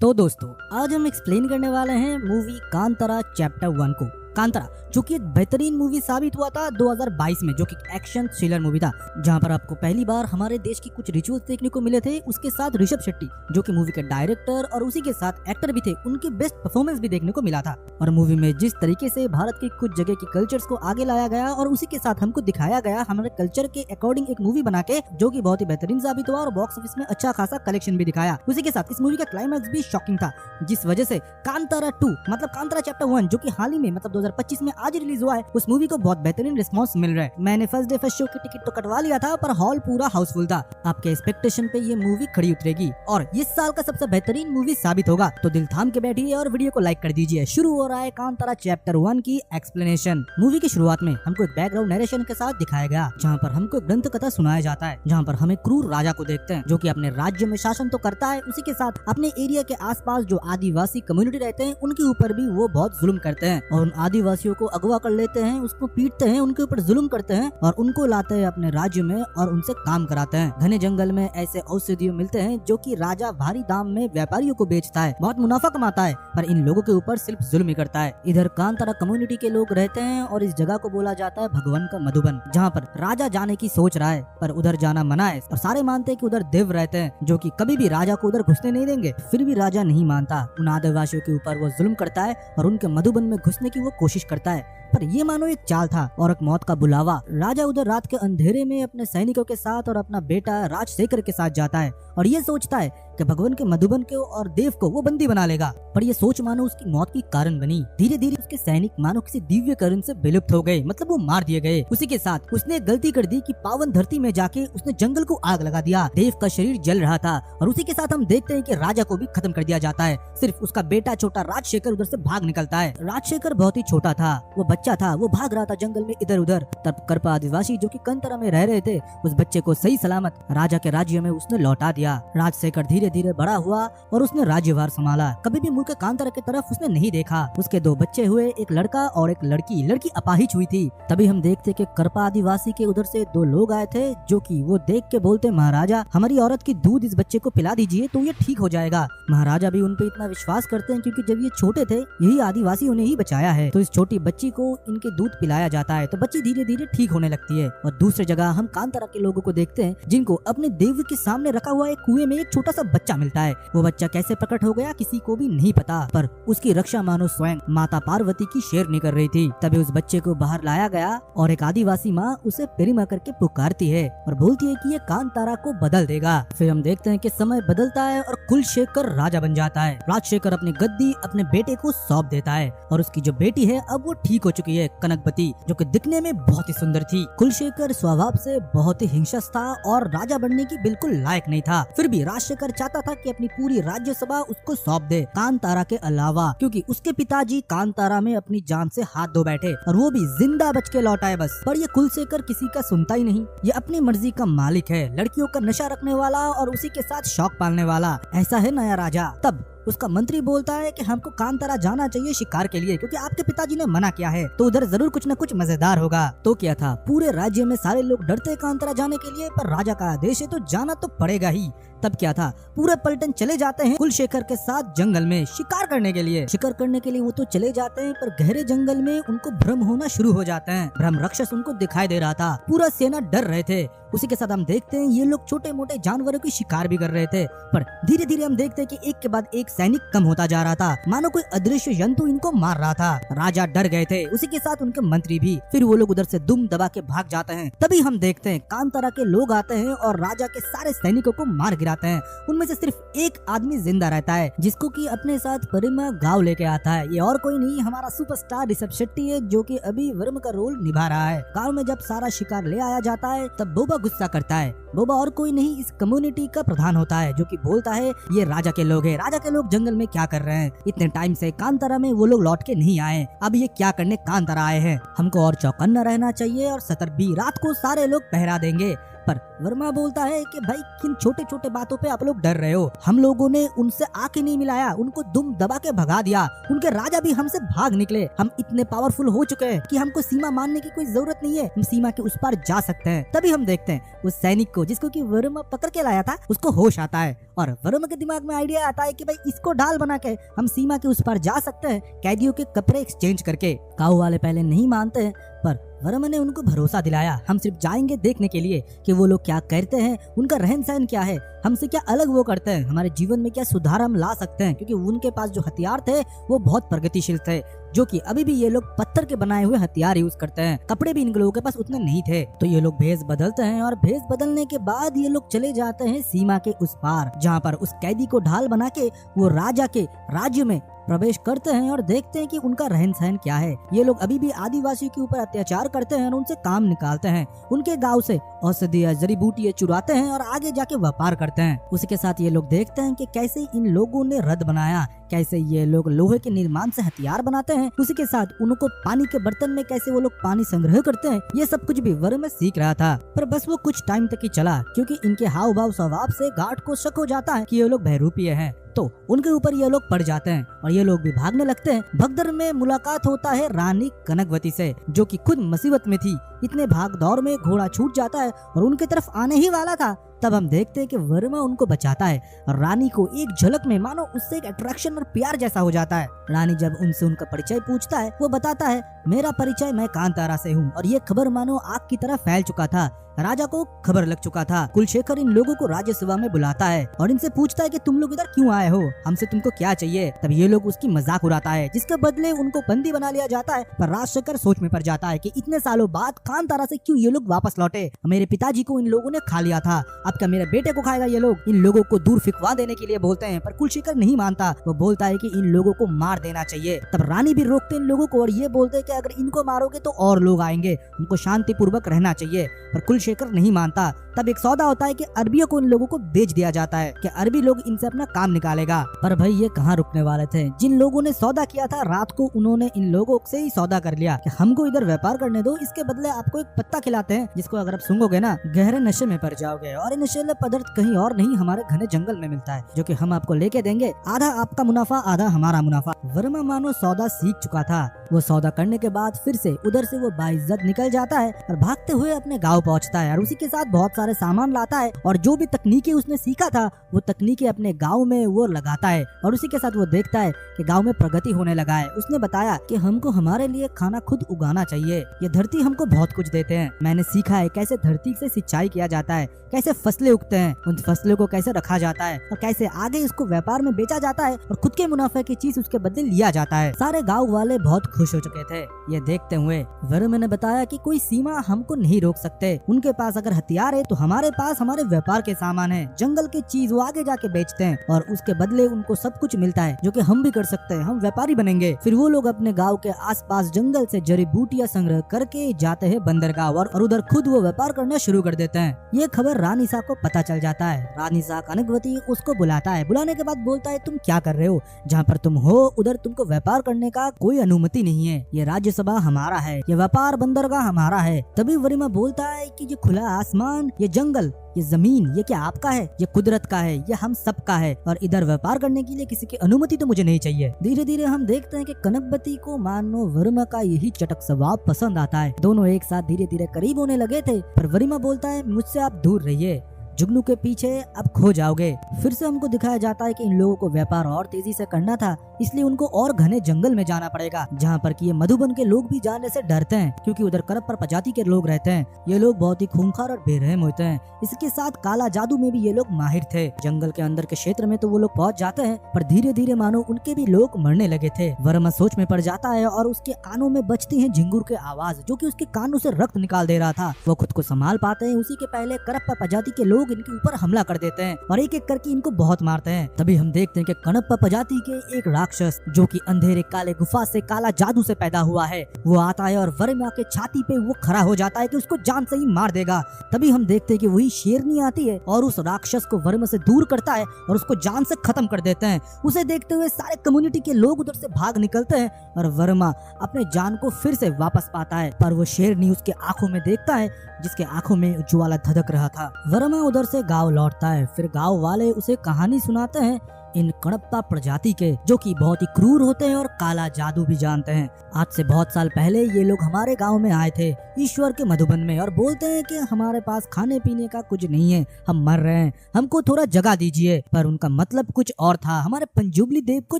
तो दोस्तों आज हम एक्सप्लेन करने वाले हैं मूवी कांतारा चैप्टर 1 को। कांतारा जो कि एक बेहतरीन मूवी साबित हुआ था 2022 में, जो कि एक्शन थ्रिलर मूवी था, जहां पर आपको पहली बार हमारे देश की कुछ रिचुअल्स देखने को मिले थे। उसके साथ ऋषभ शेट्टी जो कि मूवी के डायरेक्टर और उसी के साथ एक्टर भी थे, उनकी बेस्ट परफॉर्मेंस भी देखने को मिला था। और मूवी में जिस तरीके से भारत की कुछ जगह की कल्चर्स को आगे लाया गया और उसी के साथ हमको दिखाया गया हमारे कल्चर के अकॉर्डिंग एक मूवी बना के, जो कि बहुत ही बेहतरीन साबित हुआ और बॉक्स ऑफिस में अच्छा खासा कलेक्शन भी दिखाया। उसी के साथ इस मूवी का क्लाइमैक्स भी शॉकिंग था, जिस वजह से कांतारा 2 मतलब कांतारा चैप्टर 1 जो कि हाल ही में मतलब 2025 में आज रिलीज हुआ है, उस मूवी को बहुत बेहतरीन रिस्पांस मिल रहा है। मैंने फर्स्ट डे फर्स्ट शो की टिकट तो कटवा लिया था, पर हॉल पूरा हाउसफुल था। आपके एक्सपेक्टेशन पे ये मूवी खड़ी उतरेगी और इस साल का सबसे बेहतरीन मूवी साबित होगा। तो दिल थाम के बैठिए और वीडियो को लाइक कर दीजिए। शुरू हो रहा है कांतारा चैप्टर 1 की एक्सप्लेनेशन। मूवी की शुरुआत में हमको एक बैकग्राउंड नरेशन के साथ दिखाया गया, जहाँ पर हमको एक ग्रंथ कथा सुनाया जाता है, जहाँ पर हम एक क्रूर राजा को देखते हैं जो कि अपने राज्य में शासन तो करता है, उसी के साथ अपने एरिया के आसपास जो आदिवासी कम्युनिटी रहते हैं उनके ऊपर भी वो बहुत जुल्म करते हैं और उन आदिवासियों को अगवा कर लेते हैं, उसको पीटते हैं, उनके ऊपर जुल्म करते हैं और उनको लाते हैं अपने राज्य में और उनसे काम कराते हैं। घने जंगल में ऐसे औषधियों मिलते हैं जो कि राजा भारी दाम में व्यापारियों को बेचता है, बहुत मुनाफा कमाता है, पर इन लोगों के ऊपर सिर्फ जुल्म ही करता है। इधर कांतारा कम्युनिटी के लोग रहते हैं और इस जगह को बोला जाता है भगवान का मधुबन, जहाँ पर राजा जाने की सोच रहा है, पर उधर जाना मना है और सारे मानते हैं कि उधर देव रहते हैं जो कि कभी भी राजा को उधर घुसने नहीं देंगे। फिर भी राजा नहीं मानता, उन आदिवासियों के ऊपर वो जुल्म करता है और उनके मधुबन में घुसने की वो कोशिश करता है, पर ये मानो एक चाल था और एक मौत का बुलावा। राजा उधर रात के अंधेरे में अपने सैनिकों के साथ और अपना बेटा राजशेखर के साथ जाता है और ये सोचता है कि भगवान के मधुबन को और देव को वो बंदी बना लेगा, पर ये सोच मानो उसकी मौत की कारण बनी। धीरे धीरे उसके सैनिक मानो किसी दिव्य करण से विलुप्त हो गए, मतलब वो मार दिए गए। उसी के साथ उसने गलती कर दी कि पावन धरती में जाके उसने जंगल को आग लगा दिया। देव का शरीर जल रहा था और उसी के साथ हम देखते हैं कि राजा को भी खत्म कर दिया जाता है। सिर्फ उसका बेटा छोटा राजशेखर उधर से भाग निकलता है। राजशेखर बहुत ही छोटा था, वो बच्चा था, वो भाग रहा था जंगल में इधर उधर। तब करपा आदिवासी जो कि कांतारा में रह रहे थे, उस बच्चे को सही सलामत राजा के राज्य में उसने लौटा दिया। राजशेखर धीरे धीरे बड़ा हुआ और उसने राज्यभार संभाला। कभी भी मुल्क कांतारा की तरफ उसने नहीं देखा। उसके 2 बच्चे हुए, एक लड़का और एक लड़की। लड़की अपाहिज हुई थी। तभी हम देखते कि करपा आदिवासी के उधर से 2 लोग आए थे जो कि वो देख के बोलते, महाराजा हमारी औरत की दूध इस बच्चे को पिला दीजिए तो ये ठीक हो जाएगा। महाराजा भी उन पे इतना विश्वास करते हैं क्योंकि जब ये छोटे थे यही आदिवासियों ने ही बचाया है, तो इस छोटी बच्ची को इनके दूध पिलाया जाता है तो बच्ची धीरे धीरे ठीक होने लगती है। और दूसरी जगह हम कांतारा के लोगों को देखते हैं जिनको अपने देव के सामने रखा हुआ एक कुएं में एक छोटा सा बच्चा मिलता है। वो बच्चा कैसे प्रकट हो गया किसी को भी नहीं पता, पर उसकी रक्षा मानो स्वयं माता पार्वती की शेरनी कर रही थी। तभी उस बच्चे को बाहर लाया गया और एक आदिवासी माँ उसे पेरिमा करके पुकारती है और बोलती है कि ये कांतारा को बदल देगा। फिर हम देखते हैं कि समय बदलता है और कुलशेखर राजा बन जाता है। राजशेखर अपनी गद्दी अपने बेटे को सौंप देता है और उसकी जो बेटी है अब वो ठीक हो चुकी है, कनकवती, जो कि दिखने में बहुत ही सुंदर थी। कुलशेखर स्वभाव से बहुत ही हिंसक था और राजा बनने की बिल्कुल लायक नहीं था। फिर भी राजशेखर चाहता था कि अपनी पूरी राज्यसभा उसको सौंप दे, कांतारा के अलावा, क्योंकि उसके पिताजी कांतारा में अपनी जान से हाथ धो बैठे और वो भी जिंदा बच के लौट आए बस। पर ये कुलशेखर किसी का सुनता ही नहीं। ये अपनी मर्जी का मालिक है, लड़कियों का नशा रखने वाला और उसी के साथ शौक पालने वाला, ऐसा है नया राजा। तब उसका मंत्री बोलता है कि हमको कांतारा जाना चाहिए शिकार के लिए क्योंकि आपके पिताजी ने मना किया है, तो उधर जरूर कुछ न कुछ मजेदार होगा। तो क्या था, पूरे राज्य में सारे लोग डरते कांतारा जाने के लिए, पर राजा का आदेश है तो जाना तो पड़ेगा ही। तब क्या था, पूरे पलटन चले जाते हैं कुलशेखर के साथ जंगल में शिकार करने के लिए। शिकार करने के लिए वो तो चले जाते हैं, पर गहरे जंगल में उनको भ्रम होना शुरू हो जाते हैं। भ्रम राक्षस उनको दिखाई दे रहा था, पूरा सेना डर रहे थे। उसी के साथ हम देखते हैं ये लोग छोटे मोटे जानवरों की शिकार भी कर रहे थे, पर धीरे धीरे हम देखते हैं कि एक के बाद एक सैनिक कम होता जा रहा था, मानो कोई अदृश्य जंतु इनको मार रहा था। राजा डर गए थे, उसी के साथ उनके मंत्री भी। फिर वो लोग उधर से दुम दबा के भाग जाते हैं। तभी हम देखते हैं कांतारा के लोग आते हैं और राजा के सारे सैनिकों को मार गिराते हैं। उनमें से सिर्फ एक आदमी जिंदा रहता है, जिसको कि अपने साथ परिमा गांव लेके आता है। ये और कोई नहीं, हमारा सुपरस्टार ऋषभ शेट्टी है, जो कि अभी वर्म का रोल निभा रहा है। गांव में जब सारा शिकार ले आया जाता है तब बोबा गुस्सा करता है। बोबा और कोई नहीं, इस कम्युनिटी का प्रधान होता है, जो कि बोलता है ये राजा के लोग हैं। राजा के लोग जंगल में क्या कर रहे हैं, इतने टाइम से कांतारा में वो लोग लौट के नहीं आए, अब ये क्या करने कांतारा आए हैं। हमको और चौकन्ना रहना चाहिए और सतर्क भी। रात को सारे लोग पहरा देंगे, पर वर्मा बोलता है कि भाई किन छोटे छोटे बातों पे आप लोग डर रहे हो, हम लोगों ने उनसे आंख ही नहीं मिलाया, उनको दुम दबा के भगा दिया, उनके राजा भी हमसे भाग निकले, हम इतने पावरफुल हो चुके हैं कि हमको सीमा मानने की कोई जरूरत नहीं है, हम सीमा के उस पार जा सकते हैं। तभी हम देखते हैं उस सैनिक को जिसको कि वर्मा पकड़ के लाया था, उसको होश आता है और वर्मा के दिमाग में आइडिया आता है कि भाई इसको ढाल बना के हम सीमा के उस पार जा सकते हैं कैदियों के कपड़े एक्सचेंज करके। काऊ वाले पहले नहीं मानते हैं पर वर्मा ने उनको भरोसा दिलाया, हम सिर्फ जाएंगे देखने के लिए कि वो लोग क्या करते हैं, उनका रहन सहन क्या है, हमसे क्या अलग वो करते हैं, हमारे जीवन में क्या सुधार हम ला सकते हैं, क्योंकि उनके पास जो हथियार थे वो बहुत प्रगतिशील थे, जो कि अभी भी ये लोग पत्थर के बनाए हुए हथियार यूज करते हैं। कपड़े भी इन लोगों के पास उतने नहीं थे। तो ये लोग भेष बदलते हैं और भेष बदलने के बाद ये लोग चले जाते हैं सीमा के उस पार, जहाँ पर उस कैदी को ढाल बना के वो राजा के राज्य में प्रवेश करते हैं और देखते हैं कि उनका रहन सहन क्या है। ये लोग अभी भी आदिवासियों के ऊपर अत्याचार करते हैं और उनसे काम निकालते हैं, उनके गांव से औषधियां जड़ी बूटियां चुराते हैं और आगे जाके व्यापार करते हैं। उसी के साथ ये लोग देखते हैं कि कैसे इन लोगों ने रथ बनाया, कैसे ये लोग लोहे के निर्माण से हथियार बनाते हैं, उसी के साथ उनको पानी के बर्तन में कैसे वो लोग पानी संग्रह करते हैं। ये सब कुछ भी वर्मा सीख रहा था, पर बस वो कुछ टाइम तक ही चला, क्योंकि इनके हाव भाव स्वभाव से गार्ड को शक हो जाता है कि ये लोग बहरूपीय हैं। तो उनके ऊपर ये लोग पड़ जाते हैं और ये लोग भी भागने लगते हैं। भगदड़ में मुलाकात होता है रानी कनकवती से, जो कि खुद मुसीबत में थी। इतने भाग दौड़ में घोड़ा छूट जाता है और उनके तरफ आने ही वाला था। तब हम देखते हैं कि वर्मा उनको बचाता है और रानी को एक झलक में मानो उससे एक अट्रैक्शन और प्यार जैसा हो जाता है। रानी जब उनसे उनका परिचय पूछता है, वो बताता है मेरा परिचय मैं कांतारा से हूँ, और ये खबर मानो आग की तरह फैल चुका था। राजा को खबर लग चुका था। कुलशेखर इन लोगों को राज्यसभा में बुलाता है और इनसे पूछता है कि तुम लोग इधर क्यों आए हो, हमसे तुमको क्या चाहिए। तब ये लोग उसकी मजाक उड़ाता है, जिसके बदले उनको बंदी बना लिया जाता है। पर राजशेखर सोच में पड़ जाता है कि इतने सालों बाद कांतारा से क्यों ये लोग वापस लौटे, मेरे पिताजी को इन लोगों ने खा लिया था, अब क्या मेरे बेटे को खाएगा ये लोग। इन लोगों को दूर फिकवा देने के लिए बोलते हैं, पर कुलशेखर नहीं मानता। वो बोलता है कि इन लोगों को मार देना चाहिए। तब रानी भी रोकते इन लोगों को और ये बोलते हैं कि अगर इनको मारोगे तो और लोग आएंगे, उनको शांति पूर्वक रहना चाहिए। पर कुलशेखर नहीं मानता। तब एक सौदा होता है कि अरबियों को इन लोगों को बेच दिया जाता है कि अरबी लोग इनसे अपना काम निकालेगा। पर भाई ये कहाँ रुकने वाले थे। जिन लोगों ने सौदा किया था रात को उन्होंने इन लोगों से ही सौदा कर लिया कि हमको इधर व्यापार करने दो, इसके बदले आपको एक पत्ता खिलाते हैं जिसको अगर आप सूंघोगे ना गहरे नशे में पड़ जाओगे, और ये नशीला पदार्थ कहीं और नहीं हमारे घने जंगल में मिलता है, जो कि हम आपको लेके देंगे, आधा आपका मुनाफा आधा हमारा मुनाफा। वर्मा मानो सौदा सीख चुका था। वो सौदा करने के बाद फिर से उधर से वो बाइज्जत निकल जाता है और भागते हुए अपने गाँव पहुँचता है और उसी के साथ बहुत सारे सामान लाता है और जो भी तकनीकें उसने सीखा था वो तकनीकें अपने गांव में वो लगाता है। और उसी के साथ वो देखता है कि गांव में प्रगति होने लगा है। उसने बताया कि हमको हमारे लिए खाना खुद उगाना चाहिए, ये धरती हमको बहुत कुछ देते हैं। मैंने सीखा है कैसे धरती से सिंचाई किया जाता है, कैसे फसलें उगते हैं, उन फसलों को कैसे रखा जाता है और कैसे आगे इसको व्यापार में बेचा जाता है और खुद के मुनाफे की चीज उसके बदले लिया जाता है। सारे गाँव वाले बहुत खुश हो चुके थे ये देखते हुए। वर्मा ने बताया कि कोई सीमा हमको नहीं रोक सकते, उनके पास अगर हथियार है तो हमारे पास हमारे व्यापार के सामान है, जंगल की चीज वो आगे जाके बेचते हैं और उसके बदले उनको सब कुछ मिलता है जो कि हम भी कर सकते हैं, हम व्यापारी बनेंगे। फिर वो लोग अपने गांव के आसपास जंगल से जड़ी बूटियां संग्रह करके जाते हैं बंदरगाह और उधर खुद वो व्यापार करना शुरू कर देते हैं। ये खबर रानी साहब को पता चल जाता है। रानी साहब कनकवती उसको बुलाता है, बुलाने के बाद बोलता है तुम क्या कर रहे हो, जहाँ पर तुम हो उधर तुमको व्यापार करने का कोई अनुमति नहीं है, ये राज्यसभा हमारा है, ये व्यापार बंदरगाह हमारा है। तभी वर्मा बोलता है कि ये खुला आसमान, ये जंगल, ये जमीन, ये क्या आपका है, ये कुदरत का है, ये हम सब का है और इधर व्यापार करने के लिए किसी की अनुमति तो मुझे नहीं चाहिए। धीरे धीरे हम देखते हैं कि कनकवती को मानो वर्मा का यही चटक स्वभाव पसंद आता है। दोनों एक साथ धीरे धीरे करीब होने लगे थे, पर वर्मा बोलता है मुझसे आप दूर रहिए, जुगनू के पीछे अब खो जाओगे। फिर से हमको दिखाया जाता है कि इन लोगों को व्यापार और तेजी से करना था, इसलिए उनको और घने जंगल में जाना पड़ेगा, जहाँ पर कि ये मधुबन के लोग भी जाने से डरते हैं क्योंकि उधर करप्पर प्रजाति के लोग रहते हैं। ये लोग बहुत ही खूंखार और बेरहम होते हैं। इसके साथ काला जादू में भी ये लोग माहिर थे। जंगल के अंदर के क्षेत्र में तो वो लोग पहुंच जाते हैं, पर धीरे धीरे मानो उनके भी लोग मरने लगे थे। वर्मा सोच में पड़ जाता है और उसके कानों में बजती है झिंगुर के आवाज, जो कि उसके कानों से रक्त निकाल दे रहा था। वो खुद को संभाल पाते हैं, उसी के पहले करप्पर प्रजाति के लोग लोग इनके ऊपर हमला कर देते हैं और एक एक करके इनको बहुत मारते हैं। तभी हम देखते हैं कि कणप्पा प्रजाति के एक राक्षस जो कि अंधेरे काले गुफा से काला जादू से पैदा हुआ है, वो आता है और वर्मा के छाती पे वो खड़ा हो जाता है कि उसको जान से ही मार देगा। तभी हम देखते हैं कि वही शेरनी आती है और उस राक्षस को वर्मा से दूर करता है और उसको जान से खत्म कर देते हैं। उसे देखते हुए सारे कम्युनिटी के लोग उधर से भाग निकलते हैं और वर्मा अपने जान को फिर से वापस पाता है, पर वो शेरनी उसके आंखों में देखता है जिसके आंखों में ज्वाला धधक रहा था। वर्मा उधर से गांव लौटता है। फिर गांव वाले उसे कहानी सुनाते हैं इन कणप्पा प्रजाति के, जो कि बहुत ही क्रूर होते हैं और काला जादू भी जानते हैं। आज से बहुत साल पहले ये लोग हमारे गांव में आए थे ईश्वर के मधुबन में और बोलते हैं कि हमारे पास खाने पीने का कुछ नहीं है, हम मर रहे हैं, हमको थोड़ा जगह दीजिए। पर उनका मतलब कुछ और था, हमारे पंजुबली देव को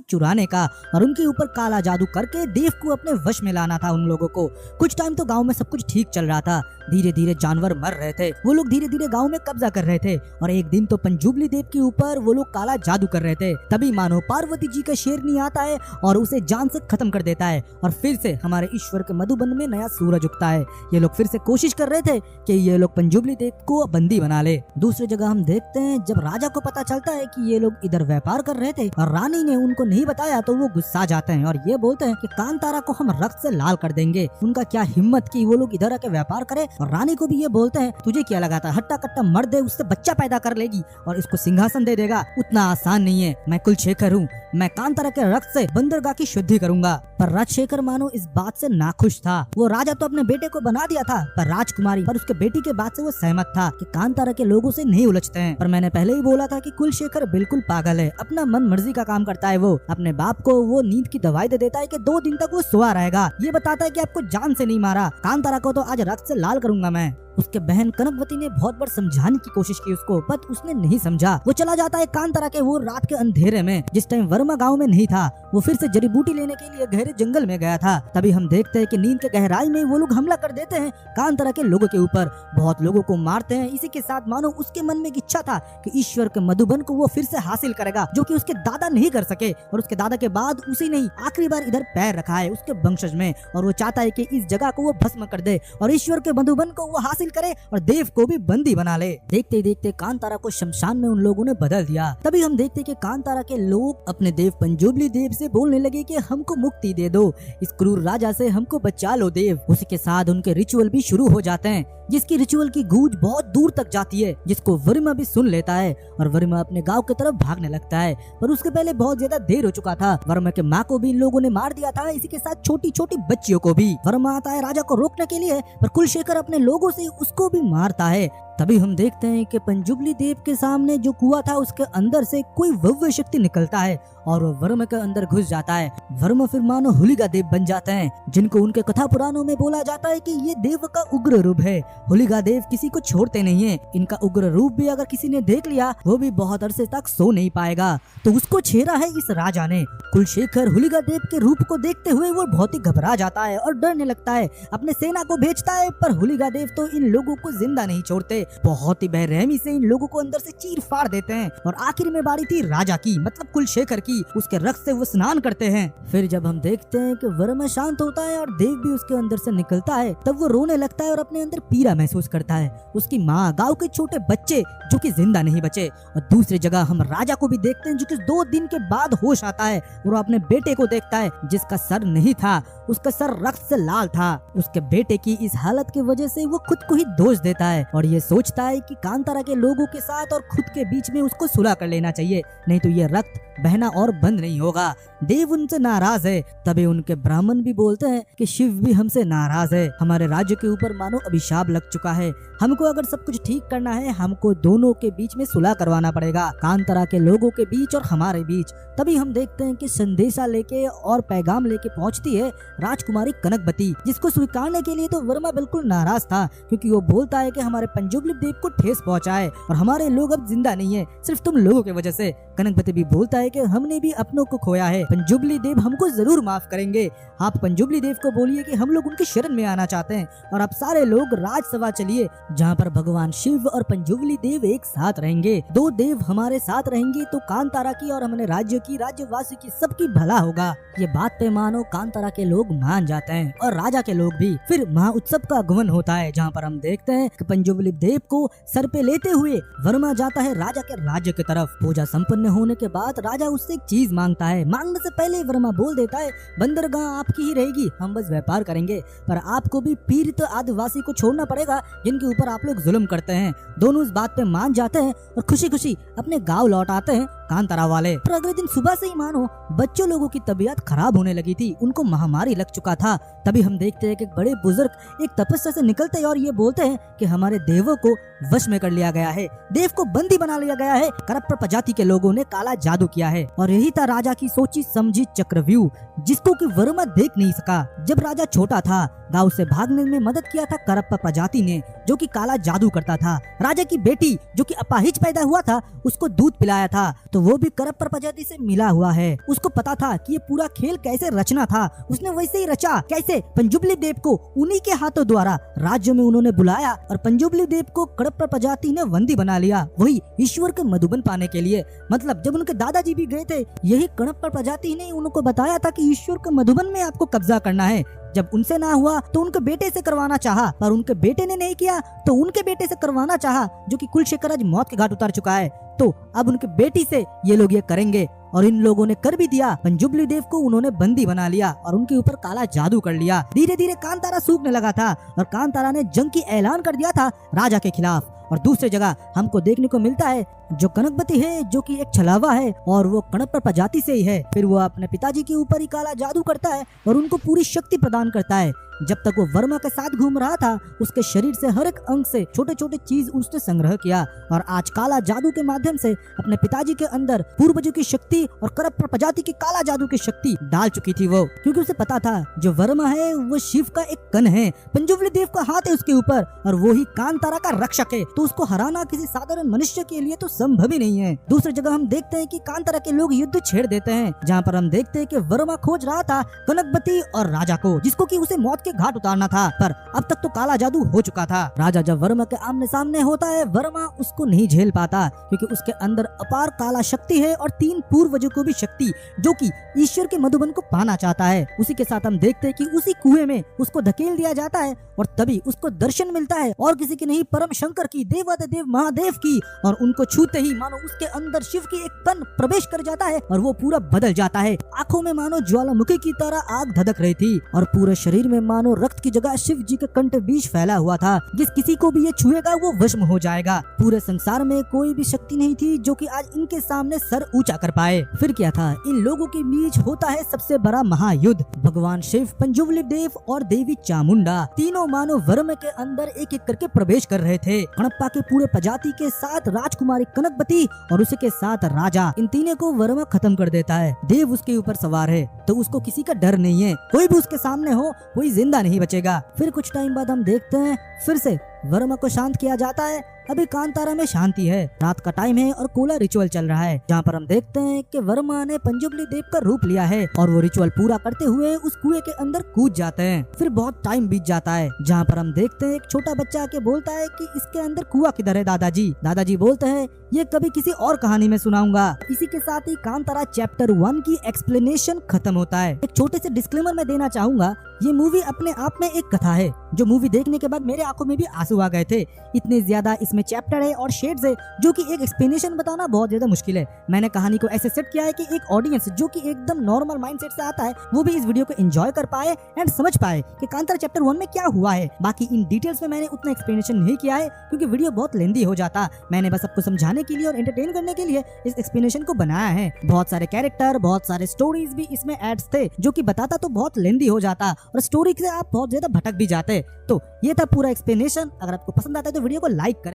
चुराने का और उनके ऊपर काला जादू करके देव को अपने वश में लाना था उन लोगों को। कुछ टाइम तो गाँव में सब कुछ ठीक चल रहा था, धीरे धीरे जानवर मर रहे थे, वो लोग धीरे धीरे गाँव में कब्जा कर रहे थे और एक दिन तो पंजुबली देव के ऊपर वो लोग काला जादू कर रहे थे। तभी मानो पार्वती जी का शेरनी आता है और उसे जान से खत्म कर देता है और फिर से हमारे ईश्वर के मधुबन में नया सूरज उगता है। ये लोग फिर से कोशिश कर रहे थे कि ये लोग पंजुबली देव को बंदी बना ले। दूसरी जगह हम देखते हैं जब राजा को पता चलता है कि ये लोग इधर व्यापार कर रहे थे और रानी ने उनको नहीं बताया तो वो गुस्सा जाते हैं और ये बोलते हैं कि कांतारा को हम रक्त से लाल कर देंगे। उनका क्या हिम्मत कि वो लोग इधर आके व्यापार करे। और रानी को भी ये बोलते हैं तुझे क्या लगा था हट्टा कट्टा मर्द है, उससे बच्चा पैदा कर लेगी और इसको सिंहासन दे देगा, उतना आसान नहीं है। मैं कुलशेखर हूँ, मैं कांतारा के रक्त से बंदरगाह की शुद्धि करूंगा। पर राजशेखर मानो इस बात से नाखुश था। वो राजा तो अपने बेटे को बना दिया था पर राजकुमारी पर उसके बेटी के बात से वो सहमत था कि कांतारा के लोगों से नहीं उलझते हैं। पर मैंने पहले ही बोला था कि कुलशेखर बिल्कुल पागल है, अपना मन मर्जी का काम करता है। वो अपने बाप को वो नींद की दवाई दे देता है कि 2 दिन तक वो सोया रहेगा। ये बताता है कि आपको जान से नहीं मारा, कांतारा को तो आज रक्त से लाल करूंगा मैं। उसके बहन कनकवती ने बहुत बार समझाने की कोशिश की उसको, पर उसने नहीं समझा। वो चला जाता है कांतारा के वो रात के अंधेरे में, जिस टाइम वर्मा गांव में नहीं था। वो फिर से जड़ी बूटी लेने के लिए गहरे जंगल में गया था। तभी हम देखते हैं कि नींद के गहराई में वो लोग हमला कर देते हैं कांतारा के लोगों के ऊपर, बहुत लोगों को मारते हैं। इसी के साथ मानो उसके मन में एक इच्छा था कि ईश्वर के मधुबन को वो फिर से हासिल करेगा, जो कि उसके दादा नहीं कर सके और उसके दादा के बाद उसी ने आखिरी बार इधर पैर रखा है उसके वंशज में। और वो चाहता है कि इस जगह को वो भस्म कर दे और ईश्वर के मधुबन को वो हासिल करे और देव को भी बंदी बना ले। देखते देखते कांतारा को शमशान में उन लोगों ने बदल दिया। तभी हम देखते कि कांतारा के लोग अपने देव पंजुबली देव से बोलने लगे कि हमको मुक्ति दे दो, इस क्रूर राजा से हमको बचा लो देव। उसी के साथ उनके रिचुअल भी शुरू हो जाते हैं, जिसकी रिचुअल की गूंज बहुत दूर तक जाती है, जिसको वर्मा भी सुन लेता है और वर्मा अपने गांव की तरफ भागने लगता है। पर उसके पहले बहुत ज्यादा देर हो चुका था। वर्मा के माँ को भी इन लोगों ने मार दिया था, इसी के साथ छोटी छोटी बच्चियों को भी। वर्मा आता है राजा को रोकने के लिए, पर कुलशेखर अपने लोगों से उसको भी मारता है। तभी हम देखते हैं कि पंजुबली देव के सामने जो कुआं था उसके अंदर से कोई भव्य शक्ति निकलता है और वो वर्मा के अंदर घुस जाता है। वर्मा फिर मानो होलिका देव बन जाते हैं, जिनको उनके कथा पुराणों में बोला जाता है कि ये देव का उग्र रूप है। होलिका देव किसी को छोड़ते नहीं है। इनका उग्र रूप भी अगर किसी ने देख लिया वो भी बहुत अरसे तक सो नहीं पाएगा। तो उसको छेड़ा है इस राजा ने। कुलशेखर होलिका देव के रूप को देखते हुए वो बहुत ही घबरा जाता है और डरने लगता है। अपने सेना को भेजता है, पर होलिका देव तो इन लोगों को जिंदा नहीं छोड़ते, बहुत ही बेरहमी से इन लोगों को अंदर से चीर फाड़ देते हैं। और आखिर में बारी थी राजा की, मतलब कुलशेखर की। उसके रक्त से वो स्नान करते हैं। फिर जब हम देखते हैं कि वर्मा शांत होता है और देव भी उसके अंदर से निकलता है, तब वो रोने लगता है और अपने अंदर पीड़ा महसूस करता है। उसकी माँ, गाँव के छोटे बच्चे जो कि जिंदा नहीं बचे। और दूसरी जगह हम राजा को भी देखते हैं, जो कि 2 दिन के बाद होश आता है और अपने बेटे को देखता है जिसका सर नहीं था, उसका सर रक्त से लाल था। उसके बेटे की इस हालत की वजह से वो खुद को ही दोष देता है और ये सोचता है कि कांतारा के लोगों के साथ और खुद के बीच में उसको सुलह कर लेना चाहिए, नहीं तो ये रक्त बहना और बंद नहीं होगा। देव उनसे नाराज है। तभी उनके ब्राह्मण भी बोलते हैं कि शिव भी हमसे नाराज है, हमारे राज्य के ऊपर मानो अभिशाप लग चुका है। हमको अगर सब कुछ ठीक करना है, हमको दोनों के बीच में सुलह करवाना पड़ेगा, कांतारा के लोगों के बीच और हमारे बीच। तभी हम देखते हैं कि संदेशा लेके और पैगाम लेके पहुंचती है राजकुमारी कनकवती, जिसको स्वीकारने के लिए तो वर्मा बिल्कुल नाराज था, क्योंकि वो बोलता है कि हमारे पंजुबली देव को ठेस पहुंचा है और हमारे लोग अब जिंदा नहीं है, सिर्फ तुम लोगों की वजह से। कनकवती भी बोलता है कि हमने भी अपनों को खोया है, पंजुबली देव हमको जरूर माफ करेंगे। आप पंजुबली देव को बोलिए कि हम लोग उनकी शरण में आना चाहते हैं और आप सारे लोग राजसभा चलिए, जहाँ पर भगवान शिव और पंजुबली देव एक साथ रहेंगे। 2 देव हमारे साथ रहेंगे तो कांतारा की और हमारे राज्य की, राज्यवासी की, सबकी भला होगा। ये बात पे मानो कांतारा के लोग मान जाते हैं और राजा के लोग भी। फिर महा उत्सव का आगमन होता है, जहाँ पर हम देखते हैं कि पंजुबली देव देव को सर पे लेते हुए वर्मा जाता है राजा के राज्य की तरफ। पूजा संपन्न होने के बाद राजा उससे एक चीज मांगता है। मांगने से पहले वर्मा बोल देता है, बंदरगाह आपकी ही रहेगी, हम बस व्यापार करेंगे, पर आपको भी पीड़ित आदिवासी को छोड़ना पड़ेगा जिनके ऊपर आप लोग जुल्म करते हैं। दोनों इस बात पे मान जाते हैं और खुशी खुशी अपने गाँव लौट आते हैं कांतारा वाले। पर अगले दिन सुबह से ही मानो बच्चों लोगों की तबीयत खराब होने लगी थी, उनको महामारी लग चुका था। तभी हम देखते हैं कि बड़े बुजुर्ग एक तपस्या से निकलते हैं और ये बोलते हैं कि हमारे देवों को वश में कर लिया गया है, देव को बंदी बना लिया गया है, करप्ट प्रजाति के लोगों ने काला जादू किया है। और यही था राजा की सोची समझी चक्रव्यूह, जिसको कि वर्मा देख नहीं सका। जब राजा छोटा था, गांव से भागने में मदद किया था करप्ट प्रजाति ने, जो कि काला जादू करता था। राजा की बेटी जो कि अपाहिज पैदा हुआ था, उसको दूध पिलाया था, तो वो भी करप्ट प्रजाति से मिला हुआ है। उसको पता था कि ये पूरा खेल कैसे रचना था, उसने वैसे ही रचा। कैसे? पंजुबली देव को उन्हीं के हाथों द्वारा राज्य में उन्होंने बुलाया और पंजुबली देव को करप्ट प्रजाति ने बंदी बना लिया, वही ईश्वर के मधुबन पाने के लिए। मतलब जब उनके दादाजी भी गए थे, यही करप्ट प्रजाति ने उनको बताया था कि ईश्वर के मधुबन में आपको कब्जा करना है। जब उनसे ना हुआ तो उनके बेटे से करवाना चाहा, पर उनके बेटे ने नहीं किया तो उनके बेटे से करवाना चाहा, जो कि कुलशेखर आज मौत के घाट उतार चुका है। तो अब उनके बेटी से ये लोग ये करेंगे, और इन लोगों ने कर भी दिया। पंजुबली देव को उन्होंने बंदी बना लिया और उनके ऊपर काला जादू कर लिया। धीरे धीरे कांतारा सूखने लगा था और कांतारा ने जंग की ऐलान कर दिया था राजा के खिलाफ। और दूसरी जगह हमको देखने को मिलता है जो कनकवती है, जो कि एक छलावा है और वो कणप प्रजाति से ही है। फिर वो अपने पिताजी के ऊपर ही काला जादू करता है और उनको पूरी शक्ति प्रदान करता है। जब तक वो वर्मा के साथ घूम रहा था, उसके शरीर से हर एक अंग से छोटे छोटे चीज उसने संग्रह किया और आज काला जादू के माध्यम से अपने पिताजी के अंदर पूर्वजों की शक्ति और करप्ट प्रजाति की काला जादू की शक्ति डाल चुकी थी वो, क्योंकि उसे पता था जो वर्मा है वो शिव का एक कण है, पंजुबली देव का हाथ है उसके ऊपर और वो ही कांतारा का रक्षक है, तो उसको हराना किसी साधारण मनुष्य के लिए तो संभव ही नहीं है। दूसरी जगह हम देखते हैं कि कांतारा के लोग युद्ध छेड़ देते हैं, जहाँ पर हम देखते हैं कि वर्मा खोज रहा था कनकवती और राजा को, जिसको कि उसे मौत के घाट उतारना था, पर अब तक तो काला जादू हो चुका था। राजा जब वर्मा के आमने सामने होता है, वर्मा उसको नहीं झेल पाता, क्योंकि उसके अंदर अपार काला शक्ति है और 3 पूर्वजों को भी शक्ति, जो कि ईश्वर के मधुबन को पाना चाहता है। उसी के साथ हम देखते हैं कि उसी कुएं में उसको धकेल दिया जाता है और तभी उसको दर्शन मिलता है, और किसी की नहीं परम शंकर की, देवाधिदेव महादेव की, और उनको छूते ही मानो उसके अंदर शिव की एक कण प्रवेश कर जाता है और वो पूरा बदल जाता है। आंखों में मानो ज्वालामुखी की तरह आग धधक रही थी और पूरे शरीर में मानो रक्त की जगह शिव जी के कंठ बीज फैला हुआ था। जिस किसी को भी ये छुएगा वो वश हो जाएगा। पूरे संसार में कोई भी शक्ति नहीं थी जो कि आज इनके सामने सर ऊंचा कर पाए। फिर क्या था, इन लोगों के बीच होता है सबसे बड़ा महायुद्ध। भगवान शिव, पंजुबली देव और देवी चामुंडा तीनों मानो वर्म के अंदर एक एक करके प्रवेश कर रहे थे। हड़प्पा के पूरे प्रजाति के साथ राजकुमारी कनकवती और उसी के साथ राजा, इन तीनों को वर्मा खत्म कर देता है। देव उसके ऊपर सवार है तो उसको किसी का डर नहीं है, कोई भी उसके सामने हो कोई जिंदा नहीं बचेगा। फिर कुछ टाइम बाद हम देखते हैं फिर से वर्मा को शांत किया जाता है। अभी कांतारा में शांति है, रात का टाइम है और कोला रिचुअल चल रहा है, जहाँ पर हम देखते हैं कि वर्मा ने पंजुबली देव का रूप लिया है और वो रिचुअल पूरा करते हुए उस कुएं के अंदर कूद जाते हैं। फिर बहुत टाइम बीत जाता है, जहाँ पर हम देखते हैं एक छोटा बच्चा आके बोलता है कि इसके अंदर कुआं किधर है दादाजी। दादाजी बोलते हैं ये कभी किसी और कहानी में सुनाऊंगा। इसी के साथ ही कांतारा चैप्टर 1 की एक्सप्लेनेशन खत्म होता है। एक छोटे से डिस्क्लेमर मैं देना चाहूंगा, ये मूवी अपने आप में एक कथा है, जो मूवी देखने के बाद मेरे आंखों में भी आंसू आ गए थे। इतने ज्यादा इसमें चैप्टर है और शेड्स है जो कि एक एक्सप्लेनेशन बताना बहुत ज्यादा मुश्किल है। मैंने कहानी को ऐसे सेट किया है कि एक ऑडियंस जो कि एकदम नॉर्मल माइंडसेट से आता है वो भी इस वीडियो को एंजॉय कर पाए एंड समझ पाए कि कांतारा चैप्टर 1 में क्या हुआ है। बाकी इन डिटेल्स में मैंने उतना एक्सप्लेनेशन नहीं किया है क्योंकि वीडियो बहुत लेंदी हो जाता। मैंने बस आपको समझाने के लिए और एंटरटेन करने के लिए इस एक्सप्लेनेशन को बनाया है। बहुत सारे कैरेक्टर, बहुत सारे स्टोरीज भी इसमें एड्स थे जो कि बताता तो बहुत लेंदी हो जाता और स्टोरी से आप बहुत ज्यादा भटक भी जाते। तो ये था पूरा एक्सप्लेनेशन। अगर आपको पसंद आता है तो वीडियो को लाइक करें।